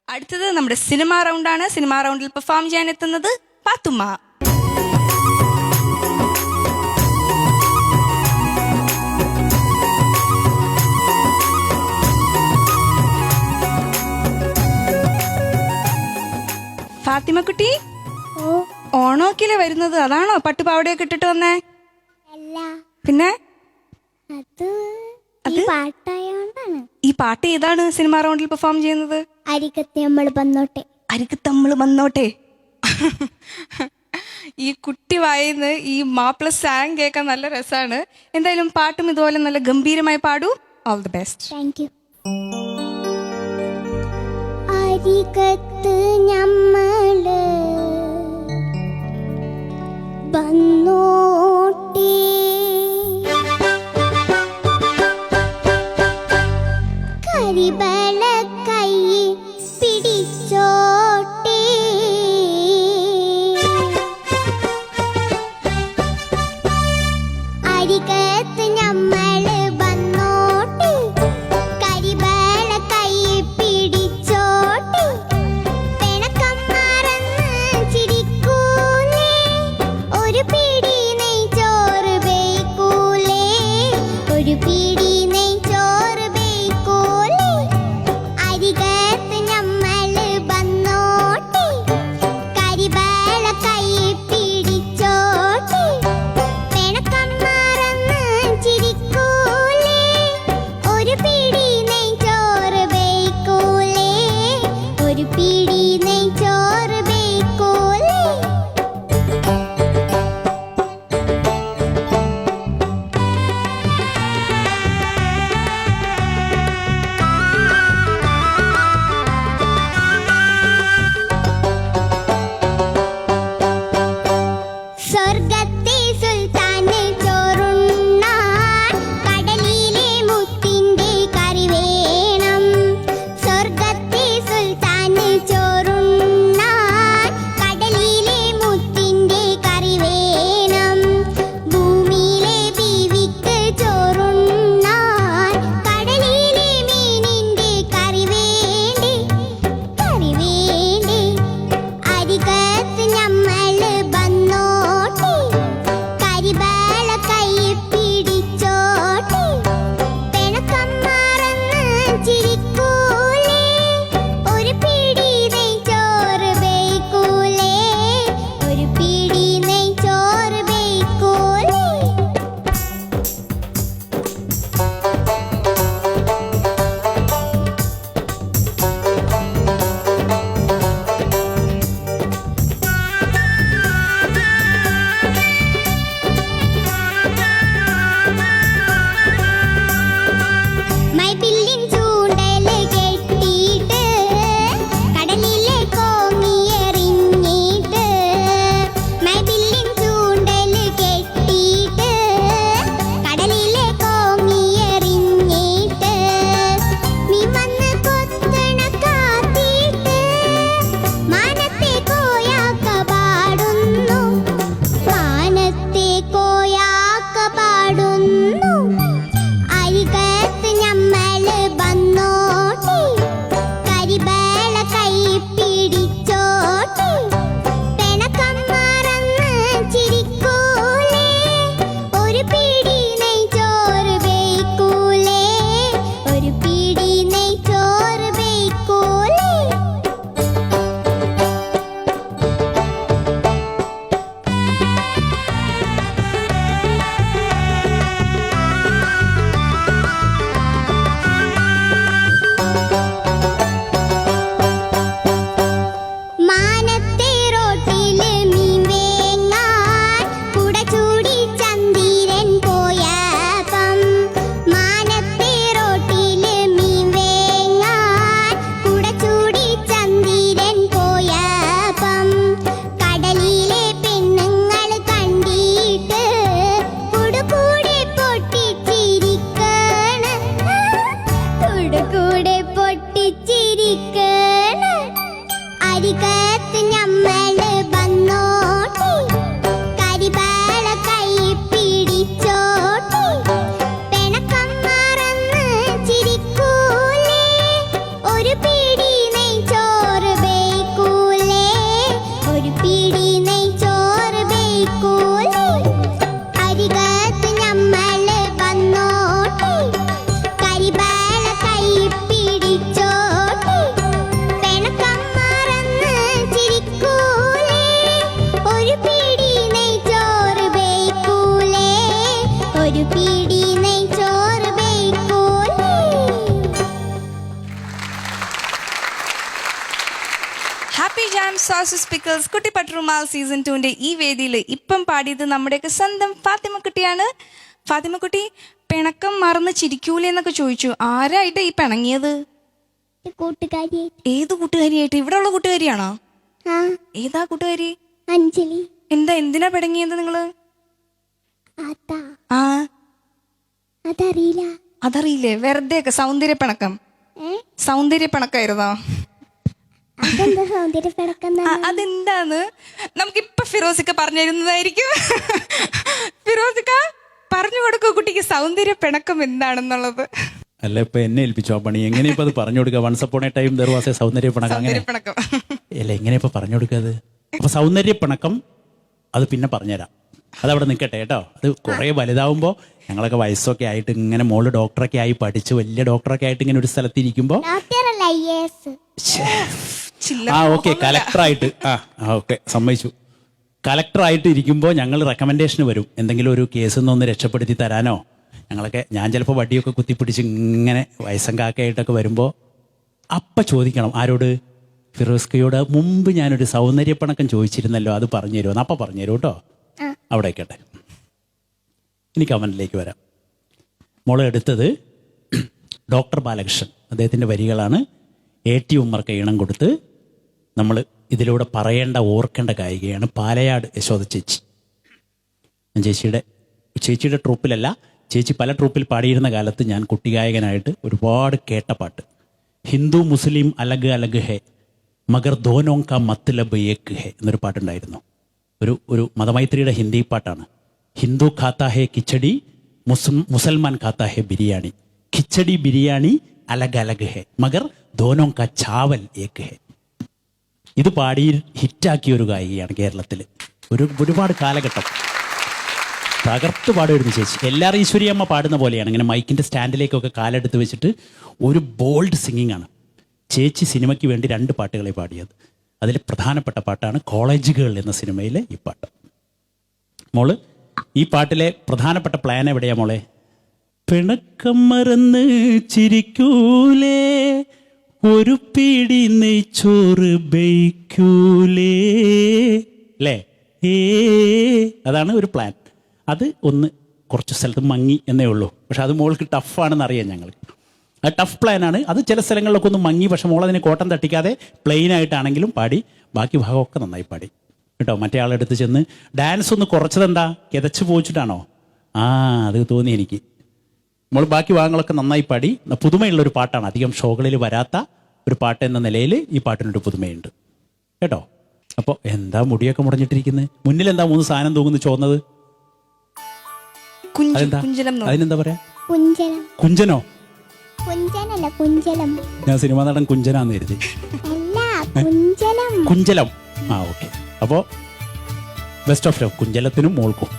അടുത്തത് നമ്മുടെ cinema റൗണ്ടാണ്. Cinema റൗണ്ടിൽ പെർഫോം ചെയ്യാൻ എത്തുന്നത് പാത്തുമ്മ. ഫാത്തിമക്കുട്ടി, ഓണോക്കിലെ വരുന്നത്? അതാണോ പട്ടുപാവടയൊക്കെ ഇട്ടിട്ട് വന്നേ? പിന്നെ ഈ പാട്ട് ഏതാണ് സിനിമ റൗണ്ടിൽ പെർഫോം ചെയ്യുന്നത്? അരികത്തമ്മള് വന്നോട്ടെ. ഈ കുട്ടി വായിന്ന് ഈ മാപ്പിള സാങ് കേൾക്കാൻ നല്ല രസമാണ്. എന്തായാലും പാട്ടും ഇതുപോലെ നല്ല ഗംഭീരമായി പാടൂ. All the best. Thank you. അരികത്ത് ഞമ്മള് വന്നോട്ടേ, കരിബല കൈ പിടിച്ചോട്ടേ, അരികത്ത് ഞമ്മള് വന്നോട്ടേ, കരിബല കൈ പിടിച്ചോട്ടേ, പിണക്കം മറന്ന് ചിരിക്കൂലേ, ഒരു പിടി നെയ്ച്ചോറ് ബേക്കൂലേ, ഒരു പിടി നെയ്ച്ചോറ് ബേക്കൂലേ, അരികത്ത് ഞമ്മള് വന്നോട്ടേ, കരിബല കൈ പിടിച്ചോട്ടേ, പിണക്കം മറന്ന് ചിരിക്കൂലേ, ഒരു പിടി നെയ്ച്ചോറ് ബേക്കൂലേ, ഒരു പിടി നെയ്ച്ചോറ് ബേക്കൂലേ. സ്വർഗത്തെ സുൽത്താന് ചോറുണ്ണാൻ കടലിലെ മുത്തിന്റെ കറി വേണം. സ്വർഗത്തെ സുൽത്താന് ചോറുണ്ണാൻ കടലിലെ മുത്തിന്റെ കറി വേണം. ഭൂമിയിലെ ബീവിക്ക് ചോറുണ്ണാൻ കടലിലെ മീനിന്റെ കറി വേണ്ടേ, കറി വേണ്ടേ, അരികത്ത് ഞമ്മള് വന്നോട്ടേ, കരിബല കൈ പിടിച്ചോട്ടേ, പിണക്കം മറന്ന് ചിരിക്കൂലേ, ഒരു പിടി നെയ്ച്ചോറ് ബേക്കൂലേ, ഒരു പിടി നെയ്ച്ചോറ് ബേക്കൂലേ. മൈപ്പില്ലിൻ ചൂണ്ടല് കെട്ടിയിട്ട് കടലിലെ കോങ്ങിയെറിഞ്ഞിട്ട്, മൈപ്പില്ലിൻ ചൂണ്ടല് കെട്ടിയിട്ട് കടലിലെ കോങ്ങിയെറിഞ്ഞിട്ട്, നീ വന്ന് കൊത്തണ കാത്തിട്ട് മാനത്തെ കോയാക്ക പാടുന്നു, മാനത്തെ കോയാക്ക പാടുന്നു, അരികത്ത് ഞമ്മള് വന്നോട്ടേ, കരിബല കൈ പിടിച്ചോട്ടേ, പിണക്കം മറന്ന് ചിരിക്കൂലേ, ഒരു പിടി നെയ്ച്ചോറ് ബേക്കൂലേ, ഒരു പിടി നെയ്ച്ചോറ് ബേക്കൂലേ. മാനത്തെ റോട്ടില് മീൻ വേങ്ങാൻ കുട ചൂടി ചന്ദിരൻ പോയപ്പം, മാനത്തെ റോട്ടില് മീൻ വേങ്ങാൻ കുട ചൂടി ചന്ദിരൻ പോയപ്പം, കടലിലെ പെണ്ണുങ്ങള് കണ്ടിട്ട് കുടുകൂടെ പൊട്ടിച്ചിരിക്കണ്, കുടുകൂടെ പൊട്ടിച്ചിരിക്കണ്, അരികത്ത് ഞമ്മള് വന്നോട്ടേ, കരിബല കൈ പിടിച്ചോട്ടേ, പിണക്കം മറന്ന് ചിരിക്കൂലേ, ഒരു പിടി നെയ്ച്ചോറ് ഹാപ്പി ജാം സോസസ് പിക്കിൾസ് കുട്ടി പട്ടുറുമാൽ സീസൺ 2ന്റെ ഈ വേദിയിൽ ഇപ്പം പാടിയത് നമ്മുടെയൊക്കെ സ്വന്തം ഫാത്തിമ കുട്ടിയാണ്. ഫാത്തിമ കുട്ടി, പിണക്കം മറന്ന് ചിരിക്കൂലേ എന്നൊക്കെ ചോദിച്ചു. ആരായിട്ട് ഈ പിണങ്ങിയത്? കൂട്ടുകാരിയായിട്ട്. ഏത് കൂട്ടുകാരിയായിട്ട്? ഇവിടെ ഉള്ള കൂട്ടുകാരിയാണോ? ആ, ഏതാ കൂട്ടുകാരി? അഞ്ജലി. എന്തിനാ പിണങ്ങിയത് നിങ്ങള്? അതാ ആ, അതറിയില്ല. അതറിയില്ലേ? വെറുതെ ഒക്കെ സൗന്ദര്യ പിണക്കം. സൗന്ദര്യ പിണക്കായിരുന്നോ? അതെന്താ സൗന്ദര്യ പിണക്കം? അതെന്താന്ന് നമുക്കിപ്പൊ ഫിറോസിക്ക പറഞ്ഞു തരുന്നതായിരിക്കും. ഫിറോസിക്ക പറഞ്ഞു കൊടുക്കൂ കുട്ടിക്ക് സൗന്ദര്യ പിണക്കം എന്താണെന്നുള്ളത്. അല്ല, ഇപ്പൊ എന്നെ ഏൽപ്പിച്ചോ പണി? എങ്ങനെ ഇപ്പൊ അത് പറഞ്ഞു കൊടുക്കുക? Once upon a time there was a സൗന്ദര്യ പിണക്കം. അങ്ങനെ പിണക്കം അല്ല, എങ്ങനെ ഇപ്പൊ പറഞ്ഞു കൊടുക്കുക? അപ്പൊ സൗന്ദര്യ പിണക്കം അത് പിന്നെ പറഞ്ഞുതരാം. അതവിടെ നിൽക്കട്ടെ കേട്ടോ. അത് കുറെ വലുതാവുമ്പോ ഞങ്ങളൊക്കെ വയസ്സൊക്കെ ആയിട്ട് ഇങ്ങനെ മോള് ഡോക്ടറൊക്കെ ആയി പഠിച്ച് വലിയ ഡോക്ടറൊക്കെ ആയിട്ട് ഇങ്ങനെ ഒരു സ്ഥലത്ത് ഇരിക്കുമ്പോ ആ ഓക്കെ കലക്ടറായിട്ട് ഓക്കെ സമ്മതിച്ചു. കലക്ടറായിട്ട് ഇരിക്കുമ്പോൾ ഞങ്ങൾ റെക്കമെൻഡേഷന് വരും, എന്തെങ്കിലും ഒരു കേസിൽ നിന്നൊന്ന് രക്ഷപ്പെടുത്തി തരാനോ. ഞങ്ങളൊക്കെ ഞാൻ ചിലപ്പോൾ വടിയൊക്കെ കുത്തിപ്പിടിച്ച് ഇങ്ങനെ വയസ്സം കാക്കയായിട്ടൊക്കെ വരുമ്പോൾ അപ്പം ചോദിക്കണം. ആരോട്? ഫിറോസ്കയോട്. മുമ്പ് ഞാനൊരു സൗന്ദര്യപ്പണക്കം ചോദിച്ചിരുന്നല്ലോ, അത് പറഞ്ഞു തരുമോ? അപ്പം പറഞ്ഞു തരും കേട്ടോ. അവിടെ ആയിക്കോട്ടെ. ഇനി കമൻറ്റിലേക്ക് വരാം. മോളെ എടുത്തത് ഡോക്ടർ ബാലകൃഷ്ണൻ, അദ്ദേഹത്തിൻ്റെ വരികളാണ്. AT ഉമ്മർക്ക് ഈണം കൊടുത്ത് നമ്മൾ ഇതിലൂടെ പറയേണ്ട ഓർക്കേണ്ട ഗായികയാണ് പാലയാട് യശോദ ചേച്ചി. ഞാൻ ചേച്ചിയുടെ ട്രൂപ്പിലല്ല, ചേച്ചി പല ട്രൂപ്പിൽ പാടിയിരുന്ന കാലത്ത് ഞാൻ കുട്ടിഗായകനായിട്ട് ഒരുപാട് കേട്ട പാട്ട് ഹിന്ദു മുസ്ലിം അലഗ് അലഗ് ഹെ മഗർ ദോനോം കാ മത്ലബ് ഏക് ഹെ എന്നൊരു പാട്ടുണ്ടായിരുന്നു. ഒരു മതമൈത്രിയുടെ ഹിന്ദി പാട്ടാണ്. ഹിന്ദു ഖാത്താ ഹെ കിച്ചടി, മുസൽമാൻ ഖാത്താ ഹെ ബിരിയാണി, കിച്ചടി ബിരിയാണി അലഗ് അലഗ് ഹെ മഗർ ദോനോം കാ ചാവൽ ഏക് ഹെ. ഇത് പാടി ഹിറ്റാക്കിയ ഒരു ഗായികയാണ് കേരളത്തിൽ. ഒരുപാട് കാലഘട്ടം തകർത്ത് പാടുമായിരുന്നു ചേച്ചി. എല്ലാവരും ഈശ്വരിയമ്മ പാടുന്ന പോലെയാണ്. ഇങ്ങനെ മൈക്കിൻ്റെ സ്റ്റാൻഡിലേക്കൊക്കെ കാലെടുത്ത് വെച്ചിട്ട് ഒരു ബോൾഡ് സിംഗിങ് ആണ്. ചേച്ചി സിനിമയ്ക്ക് വേണ്ടി 2 പാട്ടുകളെ പാടിയത്. അതിൽ പ്രധാനപ്പെട്ട പാട്ടാണ് കോളേജ് ഗേൾ എന്ന സിനിമയിലെ ഈ പാട്ട്. മോള് ഈ പാട്ടിലെ പ്രധാനപ്പെട്ട പ്ലാൻ എവിടെയാ മോളെ? പിണക്കം മറന്ന് ചിരിക്കൂലേ, ഒരു പിടി നെയ്ച്ചോറ് ബേക്കൂലേ അല്ലേ? അതാണ് ഒരു പ്ലാൻ. അത് ഒന്ന് കുറച്ച് സ്ഥലത്ത് മങ്ങി എന്നേ ഉള്ളൂ. പക്ഷെ അത് മോൾക്ക് ടഫാണെന്ന് അറിയാം ഞങ്ങൾ. ആ ടഫ് പ്ലാനാണ് അത്. ചില സ്ഥലങ്ങളിലൊക്കെ ഒന്ന് മങ്ങി, പക്ഷെ മോളതിന് കോട്ടം തട്ടിക്കാതെ പ്ലെയിൻ ആയിട്ടാണെങ്കിലും പാടി. ബാക്കി ഭാഗമൊക്കെ നന്നായി പാടി കേട്ടോ. മറ്റേ ആളെടുത്ത് ചെന്ന് ഡാൻസ് ഒന്ന് കുറച്ചതെന്താ? കിതച്ച് പോയിച്ചിട്ടാണോ? അത് തോന്നി എനിക്ക്. നമ്മൾ ബാക്കി ഭാഗങ്ങളൊക്കെ നന്നായി പാടി. പുതുമയുള്ളൊരു പാട്ടാണ്, അധികം ഷോകളിൽ വരാത്ത ഒരു പാട്ട് എന്ന നിലയിൽ ഈ പാട്ടിനൊരു പുതുമയുണ്ട് കേട്ടോ. അപ്പോൾ എന്താ മുടിയൊക്കെ മുടഞ്ഞിട്ടിരിക്കുന്നത്? മുന്നിൽ എന്താ 3 സാധനം തൂങ്ങുന്നു ചോന്നത്? അതെന്താ? അതിനെന്താ പറയാ? കുഞ്ചനോ? ഞാൻ സിനിമാ നടൻ കുഞ്ചനാന്ന് കരുതി. കുഞ്ചലം. ഓക്കെ. അപ്പോ ബെസ്റ്റ് ഓഫ് ലക്ക് കുഞ്ചലത്തിനും മോൾക്കും.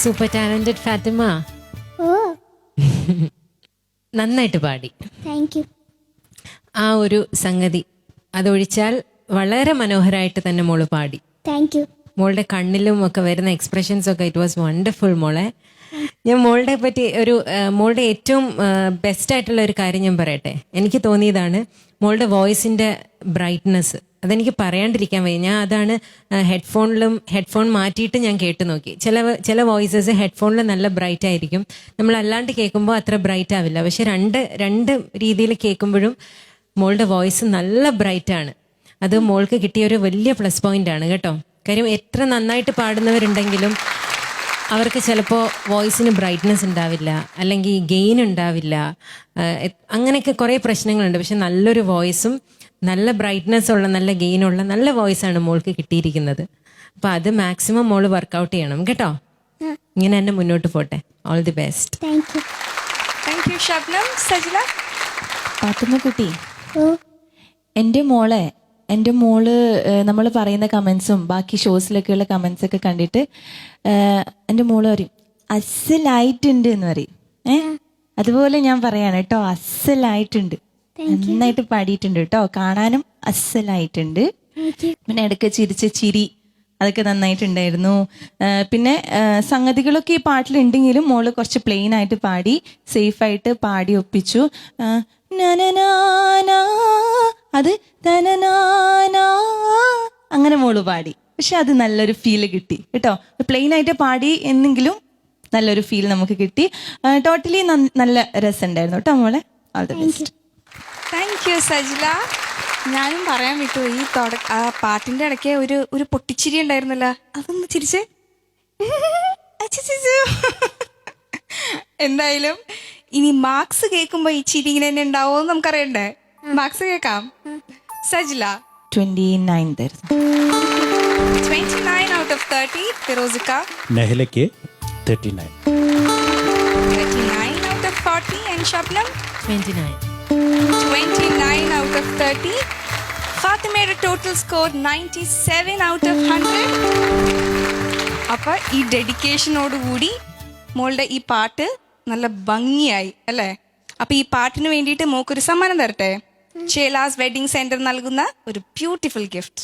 Super talented Fathima. നന്നായിട്ട് പാടി. ആ ഒരു സംഗതി അതൊഴിച്ചാൽ വളരെ മനോഹരമായിട്ട് തന്നെ മോള് പാടി. മോളുടെ കണ്ണിലും ഒക്കെ വരുന്ന എക്സ്പ്രഷൻസ് ഒക്കെ ഇറ്റ് വാസ് വണ്ടർഫുൾ മോളെ. ഞാൻ മോളുടെ ഏറ്റവും ബെസ്റ്റ് ആയിട്ടുള്ള ഒരു കാര്യം ഞാൻ പറയട്ടെ. എനിക്ക് തോന്നിയതാണ് മോളുടെ വോയിസിന്റെ ബ്രൈറ്റ്നെസ്. അതെനിക്ക് പറയാണ്ടിരിക്കാൻ വയ്യ. ഞാൻ അതാണ് ഹെഡ്ഫോൺ മാറ്റിയിട്ട് ഞാൻ കേട്ടു നോക്കി. ചില വോയിസസ് ഹെഡ്ഫോണിൽ നല്ല ബ്രൈറ്റ് ആയിരിക്കും, നമ്മൾ അല്ലാണ്ട് കേൾക്കുമ്പോൾ അത്ര ബ്രൈറ്റ് ആവില്ല. പക്ഷെ രണ്ട് രീതിയിൽ കേൾക്കുമ്പോഴും മോളുടെ വോയിസ് നല്ല ബ്രൈറ്റാണ്. അത് മോൾക്ക് കിട്ടിയ ഒരു വലിയ പ്ലസ് പോയിന്റ് ആണ് കേട്ടോ. കാര്യം എത്ര നന്നായിട്ട് പാടുന്നവരുണ്ടെങ്കിലും അവർക്ക് ചിലപ്പോൾ വോയിസിന് ബ്രൈറ്റ്നെസ് ഉണ്ടാവില്ല, അല്ലെങ്കിൽ ഗെയിൻ ഉണ്ടാവില്ല, അങ്ങനെയൊക്കെ കുറേ പ്രശ്നങ്ങളുണ്ട്. പക്ഷെ നല്ലൊരു വോയിസും നല്ല ബ്രൈറ്റ്നെസ് ഉള്ള നല്ല ഗെയിനുള്ള നല്ല വോയിസാണ് മോൾക്ക് കിട്ടിയിരിക്കുന്നത്. അപ്പം അത് മാക്സിമം മോള് വർക്കൗട്ട് ചെയ്യണം കേട്ടോ. ഇങ്ങനെ തന്നെ മുന്നോട്ട് പോട്ടെ. All the best. പാത്തുമ്മ കുട്ടി, എൻ്റെ മോള് നമ്മൾ പറയുന്ന കമൻസും ബാക്കി ഷോസിലൊക്കെയുള്ള കമൻസ് ഒക്കെ കണ്ടിട്ട് എൻ്റെ മോള് പറയും അസലായിട്ടുണ്ട് എന്ന് പറയും. അതുപോലെ ഞാൻ പറയാണ് കേട്ടോ, അസലായിട്ടുണ്ട്, നന്നായിട്ട് പാടിയിട്ടുണ്ട് കേട്ടോ, കാണാനും അസലായിട്ടുണ്ട്. പിന്നെ ഇടയ്ക്ക് ചിരിച്ച ചിരി അതൊക്കെ നന്നായിട്ടുണ്ടായിരുന്നു. പിന്നെ സംഗതികളൊക്കെ ഈ പാട്ടിലുണ്ടെങ്കിലും മോള് കുറച്ച് പ്ലെയിൻ ആയിട്ട് പാടി സേഫായിട്ട് പാടി ഒപ്പിച്ചു. നനനാനാ, അത് തനനാനാ, അങ്ങനെ മോള് പാടി. പക്ഷെ അത് നല്ലൊരു ഫീല് കിട്ടി കേട്ടോ. പ്ലെയിൻ ആയിട്ട് പാടി എന്നെങ്കിലും നല്ലൊരു ഫീൽ നമുക്ക് കിട്ടി. ടോട്ടലി നല്ല രസമുണ്ടായിരുന്നു കേട്ടോ മോളെ. All the best. Thank U Sajila. ഞാനും പറയാൻ വിട്ടു, ഈ ആ പാട്ടിന്റെ ഇടയ്ക്ക് ഒരു പൊട്ടിച്ചിരി ഉണ്ടായിരുന്നല്ലോ, അതൊന്ന് ചിരിച്ചേ. അച്ചച്ചോ. എന്തായാലും ഇനി മാർക്സ് കേൾക്കുമ്പോ ഈ ചിരി ഇങ്ങനെ തന്നെ ഉണ്ടാവുമെന്ന് നമുക്കറിയണ്ടേ. മാർക്സ് കേൾക്കാം. സജില 29 തരുന്നു. 29 out of 30. ഫിറോസിക്ക നെഹ്ലയ്ക്ക് 39. 39 out of 40. And Shabnam 29. 29 out of 30. ഫാത്തിമയുടെ ടോട്ടൽ സ്കോർ 97 out of 100. അപ്പൊ ഈ ഡെഡിക്കേഷനോടുകൂടി മോളുടെ ഈ പാട്ട് നല്ല ഭംഗിയായി അല്ലേ. അപ്പൊ ഈ പാട്ടിന് വേണ്ടിയിട്ട് മോക്കൊരു സമ്മാനം തരട്ടെ. ചേലാസ് വെഡിങ് സെന്റർ നൽകുന്ന ഒരു ബ്യൂട്ടിഫുൾ ഗിഫ്റ്റ്.